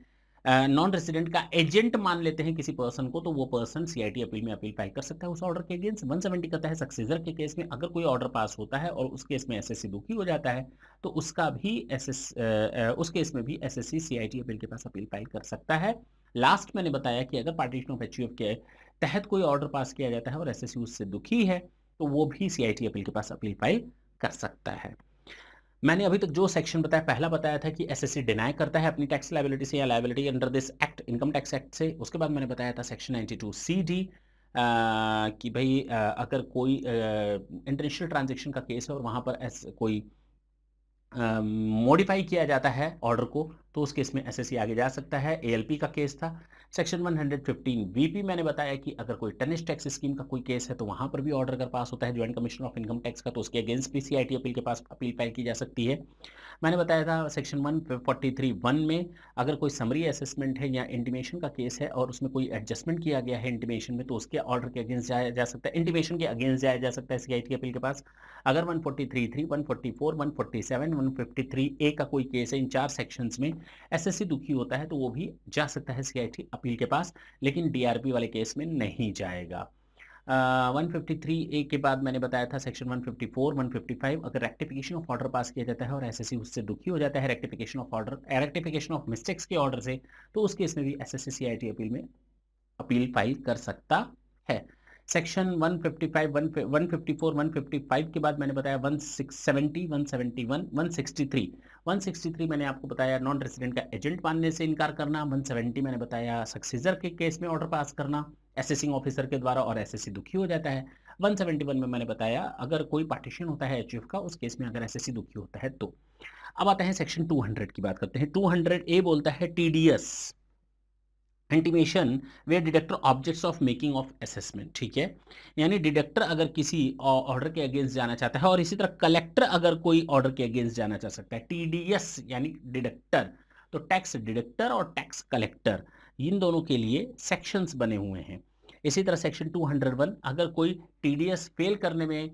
S1: नॉन रेसिडेंट का एजेंट मान लेते हैं किसी पर्सन को, तो वो पर्सन सीआईटी अपील में अपील फाइल कर सकता है उस ऑर्डर के अगेंस्ट। 170 कहता है सक्सेसर के केस में अगर कोई ऑर्डर पास होता है और उस केस में एसएससी दुखी हो जाता है, तो उसका भी उस केस में भी एसएससी सीआईटी अपील के पास अपील फाइल कर सकता है। लास्ट मैंने बताया कि अगर पार्टीशन ऑफ एचयूएफ के तहत कोई ऑर्डर पास किया जाता है और एसएससी उससे दुखी है, तो वो भी सीआईटी अपील के पास अपील फाइल कर सकता है। मैंने अभी तक जो सेक्शन बताया, पहला बताया था कि एसएससी डिनाई करता है अपनी टैक्स लायबिलिटी से या liability under this act, income tax act से। उसके बाद मैंने बताया था सेक्शन 92 सी डी, कि भाई अगर कोई इंटरनेशनल ट्रांजेक्शन का केस है और वहां पर कोई मॉडिफाई किया जाता है ऑर्डर को, तो उस केस में एसएससी आगे जा सकता है। एएलपी का केस था। सेक्शन 115 वीपी मैंने बताया कि अगर कोई टनिश टैक्स स्कीम का कोई केस है, तो वहां पर भी ऑर्डर अगर पास होता है joint commissioner of income tax का, तो उसके अगेंस्ट भी सीआईटी अपील के पास अपील फाइल की जा सकती है। मैंने बताया था सेक्शन 143(1) में अगर कोई समरी असेसमेंट है या इंटीमेशन का केस है और उसमें कोई एडजस्टमेंट किया गया है इंटीमेशन में, तो उसके ऑर्डर के अगेंस्ट जाया जा सकता है, इंटीमेशन के अगेंस्ट जाया जा सकता है सीआईटी अपील के पास। अगर 143(3), 144, 147, 153A का कोई केस है, इन 4 सेक्शंस में एसएससी दुखी होता है, तो वो भी जा सकता है सीआईटी अपील के पास, लेकिन डीआरपी वाले केस में नहीं जाएगा। 153A के बाद मैंने बताया था सेक्शन 154, 155 अगर रेक्टिफिकेशन ऑफ ऑर्डर पास किया जाता है और एसएससी उससे दुखी हो जाता है रेक्टिफिकेशन ऑफ मिस्टेक्स के ऑर्डर से, तो उस केस में भी एसएससी सीआईटी अपील में अपील फाइल कर सकता है। सेक्शन 155, 154, 155 के बाद मैंने बताया 170, 171, 163 मैंने आपको बताया नॉन रेसिडेंट का एजेंट मानने से इनकार करना। 170 मैंने बताया सक्सेसर के केस में ऑर्डर पास करना असेसिंग ऑफिसर के द्वारा और एसएससी दुखी हो जाता है। 171 में मैंने बताया अगर कोई पार्टीशन होता है एचयूएफ का, उस केस में अगर एसएससी दुखी होता है तो। अब आता है सेक्शन 200 की बात करते हैं। 200A बोलता है TDS intimation way deductor objects of making of assessment. ठीक है, यानी डिडक्टर अगर किसी ऑर्डर के अगेंस्ट जाना चाहता है और इसी तरह कलेक्टर अगर कोई ऑर्डर के अगेंस्ट जाना चाह सकता है। टीडीएस यानी डिडक्टर, तो टैक्स डिडक्टर और टैक्स कलेक्टर इन दोनों के लिए सेक्शंस बने हुए हैं। इसी तरह सेक्शन 201 अगर कोई टीडीएस फेल करने में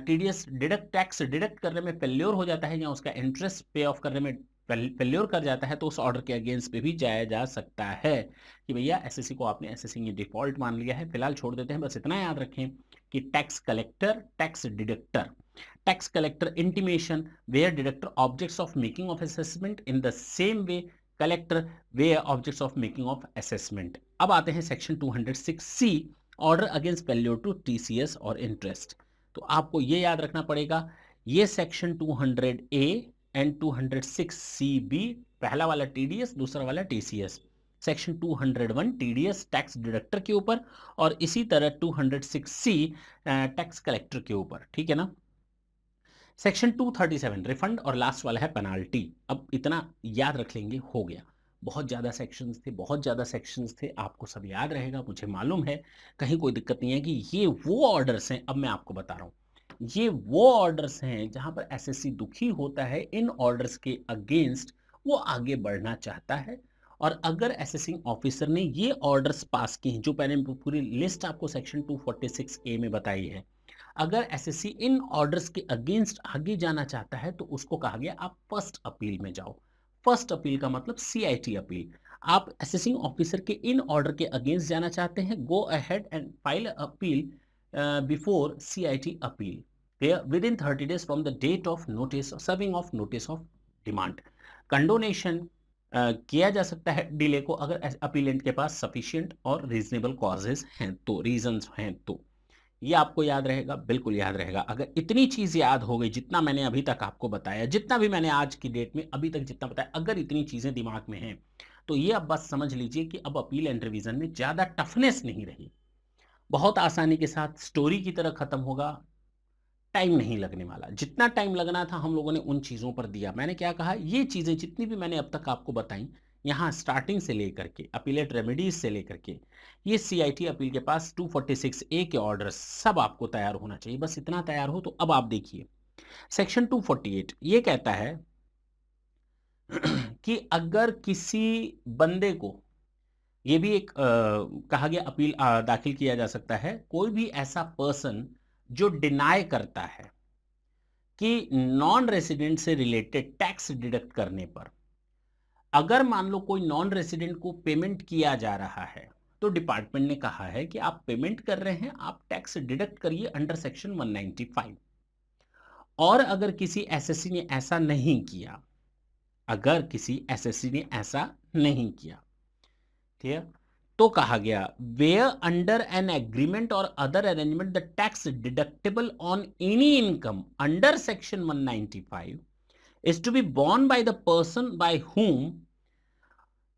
S1: टीडीएस टैक्स डिडक्ट करने में फेल्योर हो जाता है या उसका इंटरेस्ट पे ऑफ करने में फेल्योर कर जाता है, तो उस ऑर्डर के अगेंस्ट पे भी जाया जा सकता है कि भैया एसएससी को आपने एसएससी ये डिफॉल्ट मान लिया है, फिलहाल छोड़ देते हैं। बस इतना याद रखें कि tax collector, tax deductor, tax collector intimation where deductor objects of making of assessment in the same way collector where objects of making of assessment. अब आते हैं section 206C order against failure to TCS और interest. तो आपको ये याद रखना पड़ेगा, ये सेक्शन 200A एंड 206CB, पहला वाला टीडीएस, दूसरा वाला TCS. Section 201 TDS tax deductor के ऊपर और इसी तरह 206C टैक्स कलेक्टर के ऊपर। ठीक है ना। सेक्शन 237 रिफंड और लास्ट वाला है पेनाल्टी। अब इतना याद रख लेंगे, हो गया। बहुत ज़्यादा सेक्शंस थे, बहुत ज़्यादा सेक्शंस थे, आपको सब याद रहेगा मुझे मालूम है, कहीं कोई दिक्कत नहीं है कि ये वो ऑर्डर्स हैं। अब मैं आपको बता रहा हूँ, ये वो ऑर्डर्स हैं जहां पर एसएससी दुखी होता है, इन ऑर्डर्स के अगेंस्ट वो आगे बढ़ना चाहता है। और अगर असेसिंग ऑफिसर ने ये ऑर्डर्स पास किए हैं, जो मैंने पूरी लिस्ट आपको सेक्शन 246A में बताई है, अगर एसएससी इन ऑर्डर्स के अगेंस्ट आगे जाना चाहता है, तो उसको कहा गया आप फर्स्ट अपील में जाओ। फर्स्ट अपील का मतलब सीआईटी अपील। आप असेसिंग ऑफिसर के इन ऑर्डर के अगेंस्ट जाना चाहते हैं, go ahead and file appeal before CIT appeal within 30 days from the date of notice serving of notice of demand. Condonation किया जा सकता है डिले को अगर अपीलेंट के पास सफिशिएंट और रीजनेबल कॉजेज हैं तो, रीजंस हैं तो। ये आपको याद रहेगा, बिल्कुल याद रहेगा। अगर इतनी चीज याद हो गई, जितना मैंने अभी तक आपको बताया, जितना भी मैंने आज की डेट में अभी तक जितना बताया, अगर इतनी चीजें दिमाग में हैं तो ये अब बस समझ लीजिए कि अब अपील एंड रिवीजन में ज्यादा टफनेस नहीं रही, बहुत आसानी के साथ स्टोरी की तरह खत्म होगा, टाइम नहीं लगने वाला। जितना टाइम लगना था हम लोगों ने उन चीज़ों पर दिया। मैंने क्या कहा, ये चीज़ें जितनी भी मैंने अब तक आपको बताई, यहाँ स्टार्टिंग से लेकर के अपीलेट रेमेडीज से लेकर के ये सीआईटी अपील के पास 246 ए के ऑर्डर सब आपको तैयार होना चाहिए। बस इतना तैयार हो तो अब आप देखिए सेक्शन 248 ये कहता है कि अगर किसी बंदे को, ये भी एक कहा गया अपील दाखिल किया जा सकता है, कोई भी ऐसा पर्सन जो डिनाई करता है कि नॉन रेसिडेंट से रिलेटेड टैक्स डिडक्ट करने पर, अगर मान लो कोई नॉन रेसिडेंट को पेमेंट किया जा रहा है तो डिपार्टमेंट ने कहा है कि आप पेमेंट कर रहे हैं, आप टैक्स डिडक्ट करिए अंडर सेक्शन 195। और अगर किसी एसएससी ने ऐसा नहीं किया, अगर किसी एसएससी ने ऐसा नहीं किया, ठीक है, तो कहा गया वेयर अंडर एन एग्रीमेंट और other arrangement the tax deductible on any income under section 195 is to be borne by the person by whom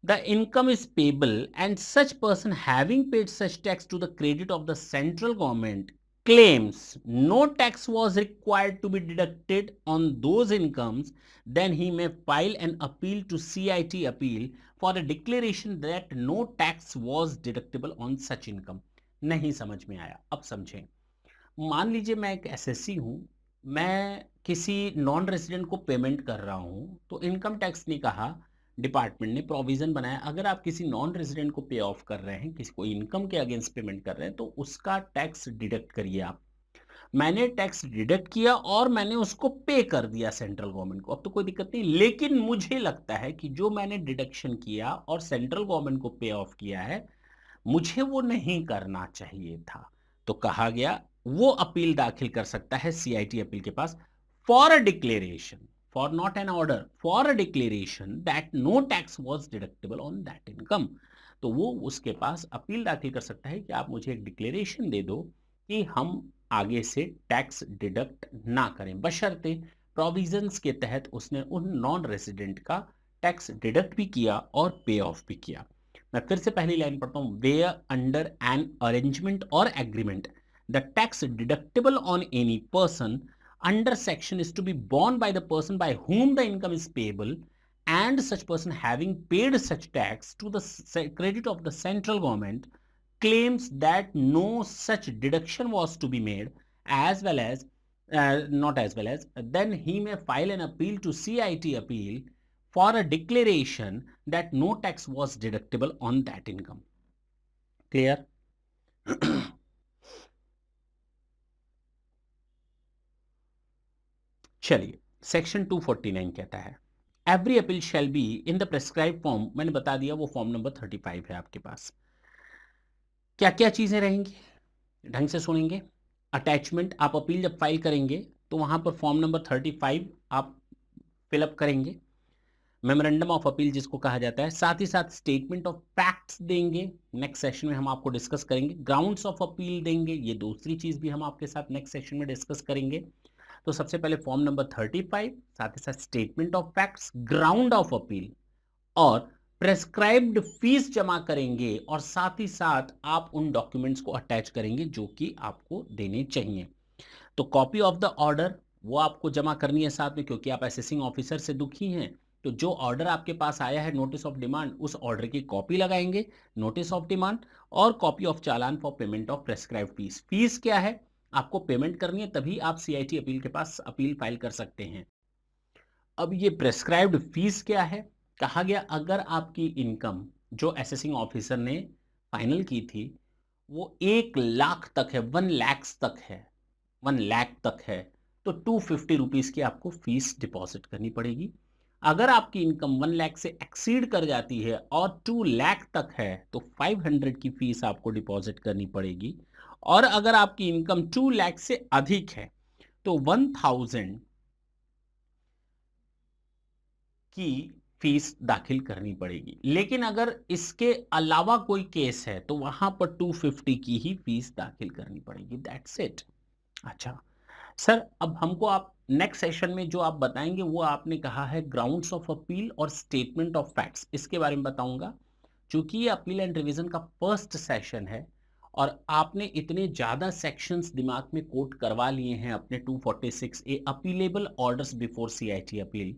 S1: the income is payable, and such person having paid such tax to the credit of the central government claims no tax was required to be deducted on those incomes, then he may file an appeal to CIT appeal for a declaration that no tax was deductible on such income। नहीं समझ में आया, अब समझें। मान लीजिए मैं एक एसएससी हूं, मैं किसी नॉन रेजिडेंट को पेमेंट कर रहा हूं, तो इनकम टैक्स ने कहा, डिपार्टमेंट ने प्रोविजन बनाया, अगर आप किसी नॉन रेजिडेंट को पे ऑफ कर रहे हैं, किसी को इनकम के अगेंस्ट पेमेंट कर रहे हैं, तो उसका टैक्स डिडक्ट करिए आप। मैंने टैक्स डिडक्ट किया और मैंने उसको पे कर दिया सेंट्रल गवर्नमेंट को, अब तो कोई दिक्कत नहीं। लेकिन मुझे लगता है कि जो मैंने डिडक्शन किया और सेंट्रल गवर्नमेंट को पे ऑफ किया है, मुझे वो नहीं करना चाहिए था। तो कहा गया वो अपील दाखिल कर सकता है सीआईटी अपील के पास for a declaration, for not an order, for a declaration that no tax was deductible on that income. तो वो उसके पास अपील दाखिल कर सकता है कि आप मुझे एक डिक्लेरेशन दे दो कि हम आगे से टैक्स डिडक्ट ना करें, बशर्ते प्रोविजंस के तहत उसने उन नॉन रेसिडेंट का टैक्स डिडक्ट भी किया और पे ऑफ भी किया। मैं फिर से पहली लाइन पढ़ता हूं, वेयर अंडर एन अरेंजमेंट और agreement the tax deductible on any person under section is to be borne by the person by whom the income is payable, and such person having paid such tax to the credit of the central government claims that no such deduction was to be made, as well as not as well as, then he may file an appeal to CIT appeal for a declaration that no tax was deductible on that income। Clear? चलिए, section 249 कहता है every appeal shall be in the prescribe form. मैंने बता दिया वो form number 35 है आपके पास। क्या क्या चीजें रहेंगी, ढंग से सुनेंगे। अटैचमेंट, आप अपील जब फाइल करेंगे तो वहां पर फॉर्म नंबर 35 आप फिलअप करेंगे, मेमोरेंडम ऑफ अपील जिसको कहा जाता है। साथ ही साथ स्टेटमेंट ऑफ फैक्ट्स देंगे, नेक्स्ट सेशन में हम आपको डिस्कस करेंगे। ग्राउंड्स ऑफ अपील देंगे, ये दूसरी चीज भी हम आपके साथ नेक्स्ट सेशन में डिस्कस करेंगे। तो सबसे पहले फॉर्म नंबर 35, साथ ही साथ statement of facts, ground of appeal और प्रेस्क्राइब्ड फीस जमा करेंगे, और साथ ही साथ आप उन डॉक्यूमेंट्स को अटैच करेंगे जो कि आपको देने चाहिए। तो कॉपी ऑफ द ऑर्डर वो आपको जमा करनी है साथ में, क्योंकि आप असेसिंग ऑफिसर से दुखी हैं, तो जो ऑर्डर आपके पास आया है नोटिस ऑफ डिमांड, उस ऑर्डर की कॉपी लगाएंगे, नोटिस ऑफ डिमांड, और copy of challan for payment of prescribed fees. Fees क्या है, आपको पेमेंट करनी है, तभी आप सीआईटी अपील के पास अपील फाइल कर सकते हैं। अब ये प्रेस्क्राइब्ड फीस क्या है, कहा गया अगर आपकी इनकम जो असेसिंग ऑफिसर ने फाइनल की थी वो 1 लाख तक है, 1 लाख तक है, 1 लाख तक है, तो 250 रुपीज की आपको फीस डिपॉजिट करनी पड़ेगी। अगर आपकी इनकम 1 लाख से एक्सीड कर जाती है और 2 लाख तक है, तो 500 की फीस आपको डिपॉजिट करनी पड़ेगी। और अगर आपकी इनकम 2 लाख से अधिक है, तो 1000 की फीस दाखिल करनी पड़ेगी। लेकिन अगर इसके अलावा कोई केस है, तो वहां पर 250 की ही फीस दाखिल करनी पड़ेगी। That's it. अच्छा सर, अब हमको आप नेक्स्ट सेशन में जो आप बताएंगे वो आपने कहा है ग्राउंड्स ऑफ अपील और स्टेटमेंट ऑफ फैक्ट्स, इसके बारे में बताऊंगा। चूंकि ये अपील एंड रिवीजन का फर्स्ट सेशन है और आपने इतने ज्यादा सेक्शंस दिमाग में कोट करवा लिए हैं अपने 246 A appealable orders before CIT appeal,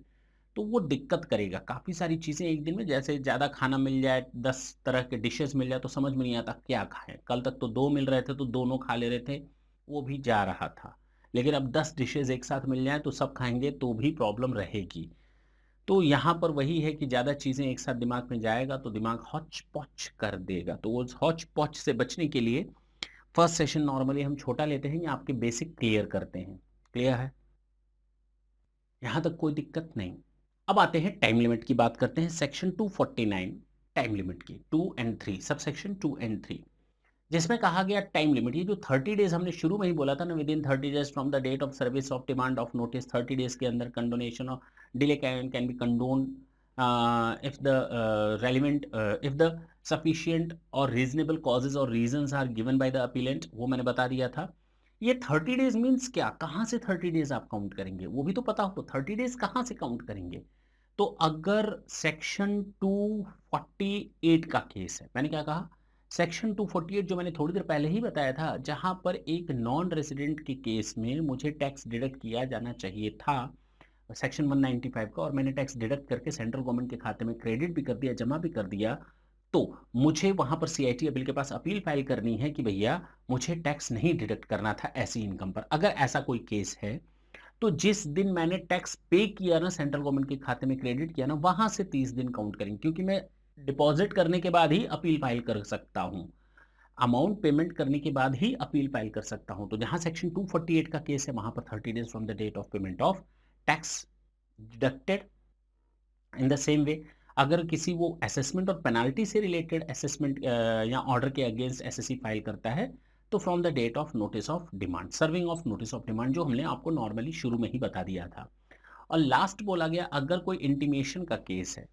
S1: तो वो दिक्कत करेगा। काफी सारी चीजें एक दिन में, जैसे ज्यादा खाना मिल जाए, 10 तरह के डिशेस मिल जाए, तो समझ में नहीं आता क्या खाएं। कल तक तो 2 मिल रहे थे तो दोनों खा ले रहे थे, वो भी जा रहा था। लेकिन अब 10 डिशेज एक साथ मिल जाए तो सब खाएंगे तो भी प्रॉब्लम रहेगी। तो यहाँ पर वही है कि ज़्यादा चीज़ें एक साथ दिमाग में जाएगा तो दिमाग हौच पौच कर देगा। तो वो हौच पौच से बचने के लिए फर्स्ट सेशन नॉर्मली हम छोटा लेते हैं या आपके बेसिक क्लियर करते हैं। क्लियर है? यहाँ तक कोई दिक्कत नहीं। अब आते हैं टाइम लिमिट की बात करते हैं। सेक्शन 249 टाइम लिमिट की 2 एंड 3, सब सेक्शन 2 एंड 3, जिसमें कहा गया टाइम लिमिट, ये जो 30 डेज हमने शुरू में ही बोला था ना, within 30 days from the date of service of demand of notice, 30 days के अंदर condonation of delay can be condone if the relevant if the sufficient और रीजनेबल कॉजेज और reasons are given by the appellant, वो मैंने बता दिया था। ये 30 डेज मीन्स क्या, कहाँ से 30 डेज आप काउंट करेंगे, वो भी तो पता हो। तो 30 डेज कहाँ से काउंट करेंगे? तो अगर सेक्शन 248 का केस है, मैंने क्या कहा, सेक्शन 248 जो मैंने थोड़ी देर पहले ही बताया था, जहां पर एक नॉन रेजिडेंट के केस में मुझे टैक्स डिडक्ट किया जाना चाहिए था सेक्शन 195 का, और मैंने टैक्स डिडक्ट करके सेंट्रल गवर्नमेंट के खाते में क्रेडिट भी कर दिया, जमा भी कर दिया। तो मुझे वहां पर सीआईटी अपील के पास अपील फाइल करनी है कि भैया मुझे टैक्स नहीं डिडक्ट करना था ऐसी इनकम पर। अगर ऐसा कोई केस है, तो जिस दिन मैंने टैक्स पे किया ना, सेंट्रल गवर्नमेंट के खाते में क्रेडिट किया ना, वहां से 30 दिन काउंट करेंगे, क्योंकि मैं डिपॉजिट करने के बाद ही अपील फाइल कर सकता हूं। अमाउंट पेमेंट करने के बाद ही अपील फाइल कर सकता हूं। तो जहां सेक्शन 248 का केस है, वहां पर 30 days from the date of payment of tax deducted. In the same way, अगर किसी वो असेसमेंट और पेनाल्टी से रिलेटेड असेसमेंट या ऑर्डर के अगेंस्ट एसएससी फाइल करता है, तो from the date of notice of demand, serving of notice of demand, जो हमने आपको नॉर्मली शुरू में ही बता दिया था। और लास्ट बोला गया, अगर कोई इंटीमेशन का केस है,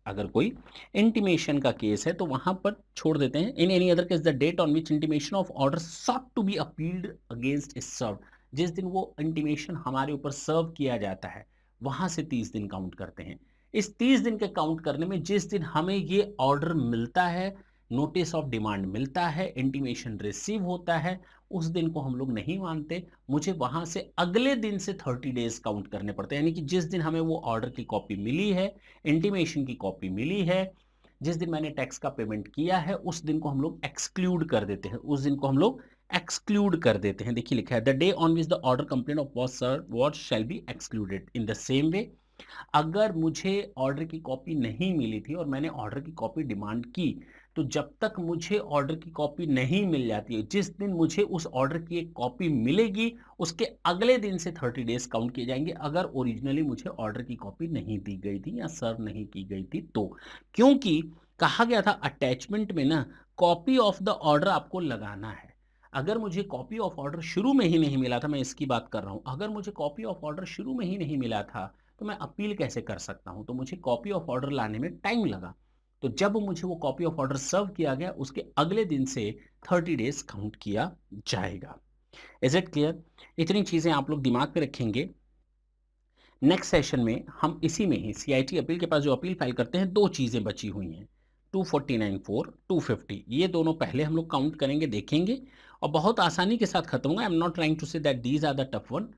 S1: अगर कोई इंटीमेशन का केस है, तो वहां पर छोड़ देते हैं। In any other case the date on which intimation of order sought to be appealed against is serve, जिस दिन वो इंटीमेशन हमारे ऊपर सर्व किया जाता है, वहां से 30 दिन काउंट करते हैं। इस 30 दिन के काउंट करने में जिस दिन हमें ये ऑर्डर मिलता है, नोटिस ऑफ डिमांड मिलता है, इंटीमेशन रिसीव होता है, उस दिन को हम लोग नहीं मानते। मुझे वहां से अगले दिन से 30 डेज काउंट करने पड़ते हैं। यानी कि जिस दिन हमें वो ऑर्डर की कॉपी मिली है, इंटीमेशन की कॉपी मिली है, जिस दिन मैंने टैक्स का पेमेंट किया है, उस दिन को हम लोग एक्सक्लूड कर देते हैं, उस दिन को हम लोग एक्सक्लूड कर देते हैं। देखिए लिखा है, the day on which the order complaint of was served what shall be excluded. In the same way, अगर मुझे ऑर्डर की कॉपी नहीं मिली थी और मैंने ऑर्डर की कॉपी डिमांड की, तो जब तक मुझे ऑर्डर की कॉपी नहीं मिल जाती है, जिस दिन मुझे उस ऑर्डर की एक कॉपी मिलेगी, उसके अगले दिन से 30 डेज काउंट किए जाएंगे, अगर ओरिजिनली मुझे ऑर्डर की कॉपी नहीं दी गई थी या सर्व नहीं की गई थी तो। क्योंकि कहा गया था अटैचमेंट में ना, कॉपी ऑफ द ऑर्डर आपको लगाना है। अगर मुझे कॉपी ऑफ ऑर्डर शुरू में ही नहीं मिला था, मैं इसकी बात कर रहा हूं, अगर मुझे कॉपी ऑफ ऑर्डर शुरू में ही नहीं मिला था, तो मैं अपील कैसे कर सकता हूं? तो मुझे कॉपी ऑफ ऑर्डर लाने में टाइम लगा। तो जब मुझे वो कॉपी ऑफ ऑर्डर सर्व किया गया, उसके अगले दिन से 30 डेज काउंट किया जाएगा। Is it clear? इतनी चीजें आप लोग दिमाग में रखेंगे। नेक्स्ट सेशन में हम इसी में ही सीआईटी अपील के पास जो अपील फाइल करते हैं, दो चीजें बची हुई हैं, 249(4), 250, ये दोनों पहले हम लोग काउंट करेंगे, देखेंगे, और बहुत आसानी के साथ खत्म होगा। I am not trying to say that these are the tough one.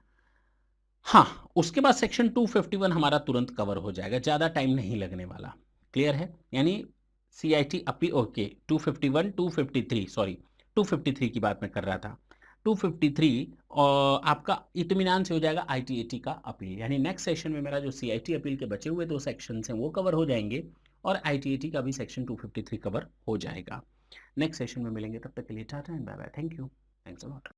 S1: हाँ, उसके बाद सेक्शन 251 हमारा तुरंत कवर हो जाएगा, ज़्यादा टाइम नहीं लगने वाला। क्लियर है? यानी सीआईटी अपी ओके 251 253 सॉरी 253 की बात मैं कर रहा था। 253 और आपका इत्मीनान से हो जाएगा आईटीएटी का अपील। यानी नेक्स्ट सेशन में मेरा जो सीआईटी अपील के बचे हुए दो सेक्शन हैं वो कवर हो जाएंगे, और आईटीएटी का भी सेक्शन 253 कवर हो जाएगा। नेक्स्ट सेशन में मिलेंगे, तब तक के लिए tata and bye bye. Thank you, thanks a lot.